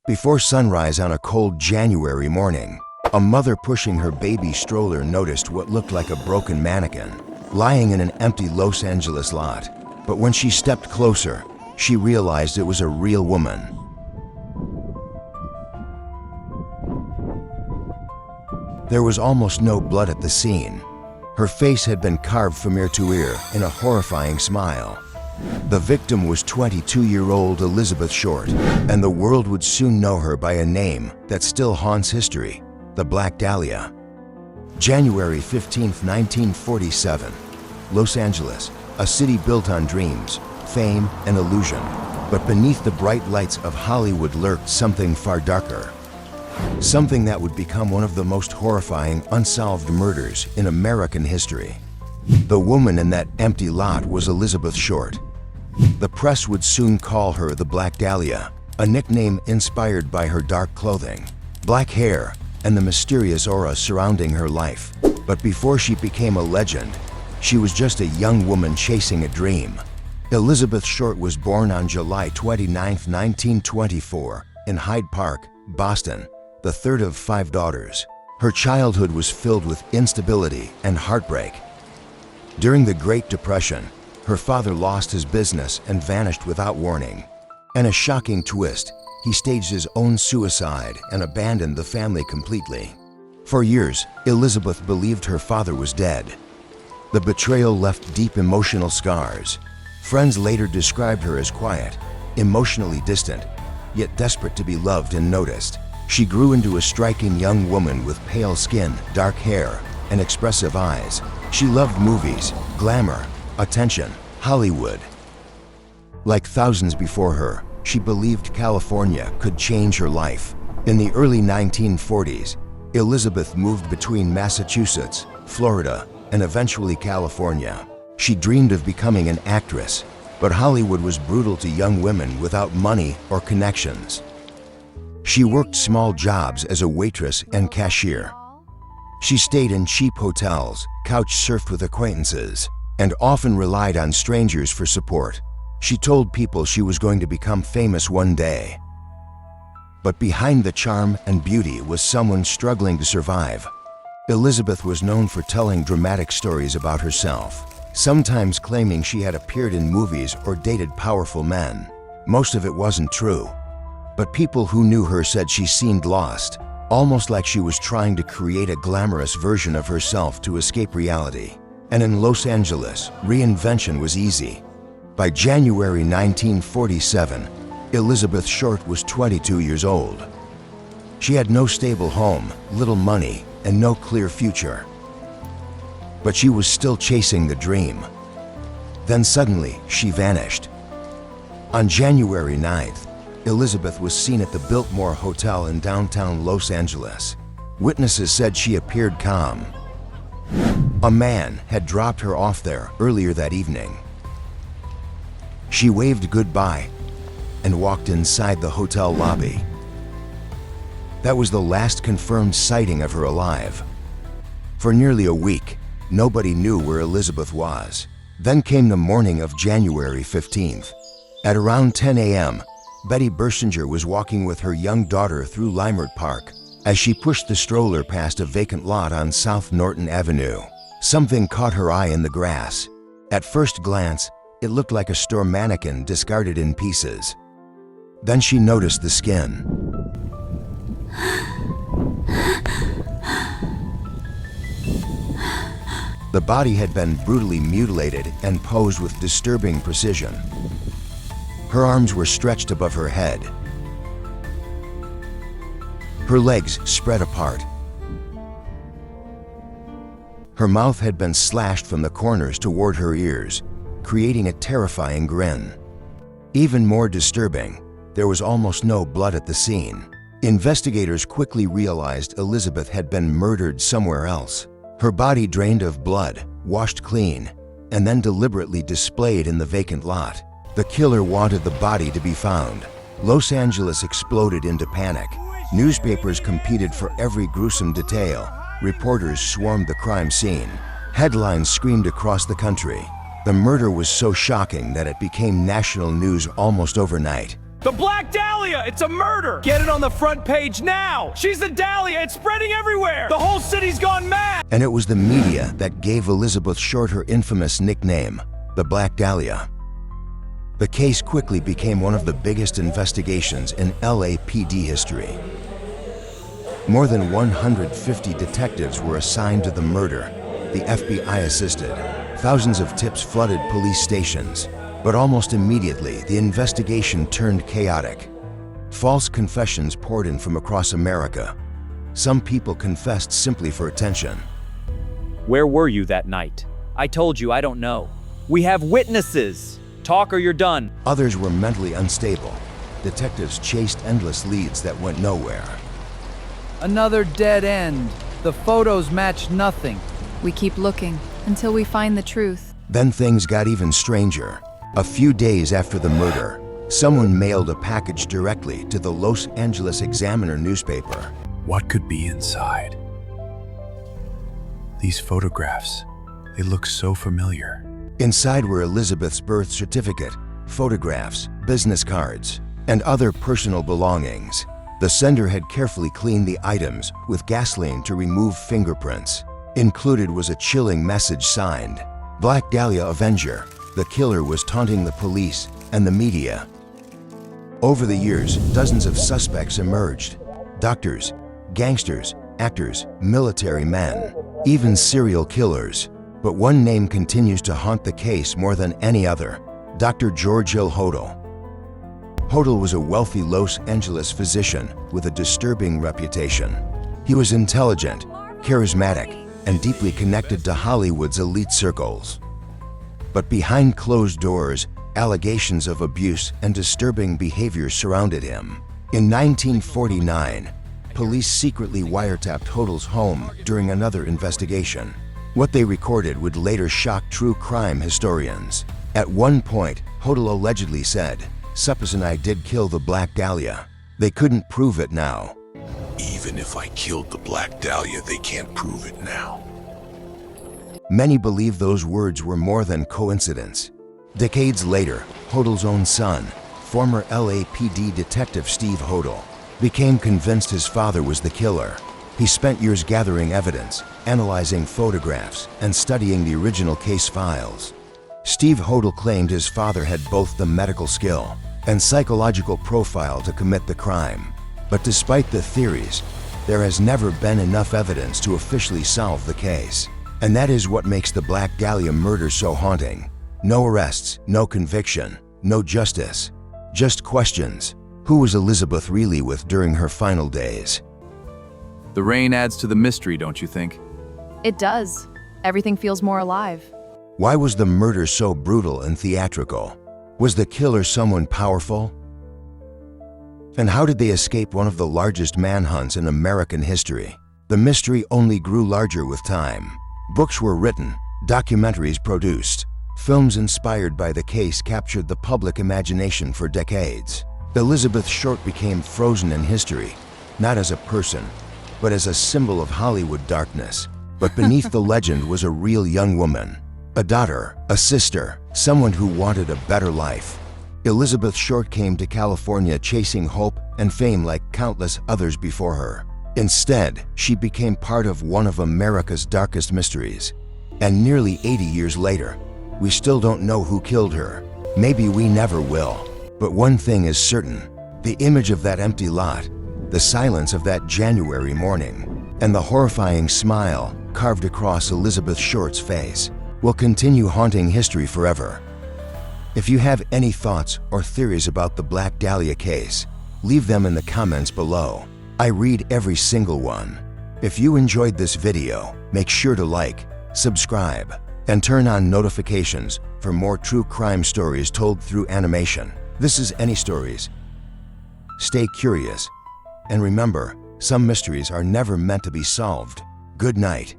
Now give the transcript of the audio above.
Before sunrise on a cold January morning, a mother pushing her baby stroller noticed what looked like a broken mannequin lying in an empty Los Angeles lot. But when she stepped closer, she realized it was a real woman. There was almost no blood at the scene. Her face had been carved from ear to ear in a horrifying smile. The victim was 22-year-old Elizabeth Short, and the world would soon know her by a name that still haunts history: the Black Dahlia. January 15, 1947. Los Angeles, a city built on dreams, fame, and illusion. But beneath the bright lights of Hollywood lurked something far darker. Something that would become one of the most horrifying unsolved murders in American history. The woman in that empty lot was Elizabeth Short. The press would soon call her the Black Dahlia, a nickname inspired by her dark clothing, black hair, and the mysterious aura surrounding her life. But before she became a legend, she was just a young woman chasing a dream. Elizabeth Short was born on July 29, 1924, in Hyde Park, Boston, the third of 5 daughters. Her childhood was filled with instability and heartbreak. During the Great Depression, her father lost his business and vanished without warning. And a shocking twist, he staged his own suicide and abandoned the family completely. For years, Elizabeth believed her father was dead. The betrayal left deep emotional scars. Friends later described her as quiet, emotionally distant, yet desperate to be loved and noticed. She grew into a striking young woman with pale skin, dark hair, and expressive eyes. She loved movies, glamour, attention, Hollywood. Like thousands before her, she believed California could change her life. In the early 1940s, Elizabeth moved between Massachusetts, Florida, and eventually California. She dreamed of becoming an actress, but Hollywood was brutal to young women without money or connections. She worked small jobs as a waitress and cashier. She stayed in cheap hotels, couch-surfed with acquaintances, and often relied on strangers for support. She told people she was going to become famous one day. But behind the charm and beauty was someone struggling to survive. Elizabeth was known for telling dramatic stories about herself, sometimes claiming she had appeared in movies or dated powerful men. Most of it wasn't true, but people who knew her said she seemed lost, almost like she was trying to create a glamorous version of herself to escape reality. And in Los Angeles, reinvention was easy. By January 1947, Elizabeth Short was 22 years old. She had no stable home, little money, and no clear future. But she was still chasing the dream. Then suddenly, she vanished. On January 9th, Elizabeth was seen at the Biltmore Hotel in downtown Los Angeles. Witnesses said she appeared calm. A man had dropped her off there earlier that evening. She waved goodbye and walked inside the hotel lobby. That was the last confirmed sighting of her alive. For nearly a week, nobody knew where Elizabeth was. Then came the morning of January 15th. At around 10 a.m., Betty Bersinger was walking with her young daughter through Leimert Park. As she pushed the stroller past a vacant lot on South Norton Avenue, something caught her eye in the grass. At first glance, it looked like a store mannequin discarded in pieces. Then she noticed the skin. The body had been brutally mutilated and posed with disturbing precision. Her arms were stretched above her head. Her legs spread apart. Her mouth had been slashed from the corners toward her ears, creating a terrifying grin. Even more disturbing, there was almost no blood at the scene. Investigators quickly realized Elizabeth had been murdered somewhere else. Her body drained of blood, washed clean, and then deliberately displayed in the vacant lot. The killer wanted the body to be found. Los Angeles exploded into panic. Newspapers competed for every gruesome detail. Reporters swarmed the crime scene. Headlines screamed across the country. The murder was so shocking that it became national news almost overnight. The Black Dahlia! It's a murder! Get it on the front page now! She's the Dahlia! It's spreading everywhere! The whole city's gone mad! And it was the media that gave Elizabeth Short her infamous nickname, the Black Dahlia. The case quickly became one of the biggest investigations in LAPD history. More than 150 detectives were assigned to the murder. The FBI assisted. Thousands of tips flooded police stations. But almost immediately, the investigation turned chaotic. False confessions poured in from across America. Some people confessed simply for attention. Where were you that night? I told you I don't know. We have witnesses. Talk or you're done. Others were mentally unstable. Detectives chased endless leads that went nowhere. Another dead end. The photos match nothing. We keep looking until we find the truth. Then things got even stranger. A few days after the murder, someone mailed a package directly to the Los Angeles Examiner newspaper. What could be inside? These photographs, they look so familiar. Inside were Elizabeth's birth certificate, photographs, business cards, and other personal belongings. The sender had carefully cleaned the items with gasoline to remove fingerprints. Included was a chilling message signed, Black Dahlia Avenger. The killer was taunting the police and the media. Over the years, dozens of suspects emerged. Doctors, gangsters, actors, military men, even serial killers. But one name continues to haunt the case more than any other, Dr. George L. Hodel. Hodel was a wealthy Los Angeles physician with a disturbing reputation. He was intelligent, charismatic, and deeply connected to Hollywood's elite circles. But behind closed doors, allegations of abuse and disturbing behavior surrounded him. In 1949, police secretly wiretapped Hodel's home during another investigation. What they recorded would later shock true crime historians. At one point, Hodel allegedly said, "Suppos and I did kill the Black Dahlia. They couldn't prove it now." Even if I killed the Black Dahlia, they can't prove it now. Many believe those words were more than coincidence. Decades later, Hodel's own son, former LAPD detective Steve Hodel, became convinced his father was the killer. He spent years gathering evidence, analyzing photographs, and studying the original case files. Steve Hodel claimed his father had both the medical skill and psychological profile to commit the crime. But despite the theories, there has never been enough evidence to officially solve the case. And that is what makes the Black Dahlia murder so haunting. No arrests, no conviction, no justice. Just questions. Who was Elizabeth really with during her final days? The rain adds to the mystery, don't you think? It does. Everything feels more alive. Why was the murder so brutal and theatrical? Was the killer someone powerful? And how did they escape one of the largest manhunts in American history? The mystery only grew larger with time. Books were written, documentaries produced. Films inspired by the case captured the public imagination for decades. Elizabeth Short became frozen in history, not as a person, but as a symbol of Hollywood darkness. But beneath the legend was a real young woman, a daughter, a sister, someone who wanted a better life. Elizabeth Short came to California chasing hope and fame like countless others before her. Instead, she became part of one of America's darkest mysteries. And nearly 80 years later, we still don't know who killed her. Maybe we never will. But one thing is certain, the image of that empty lot, the silence of that January morning, and the horrifying smile carved across Elizabeth Short's face will continue haunting history forever. If you have any thoughts or theories about the Black Dahlia case, leave them in the comments below. I read every single one. If you enjoyed this video, make sure to like, subscribe, and turn on notifications for more true crime stories told through animation. This is Any Stories. Stay curious, and remember, some mysteries are never meant to be solved. Good night.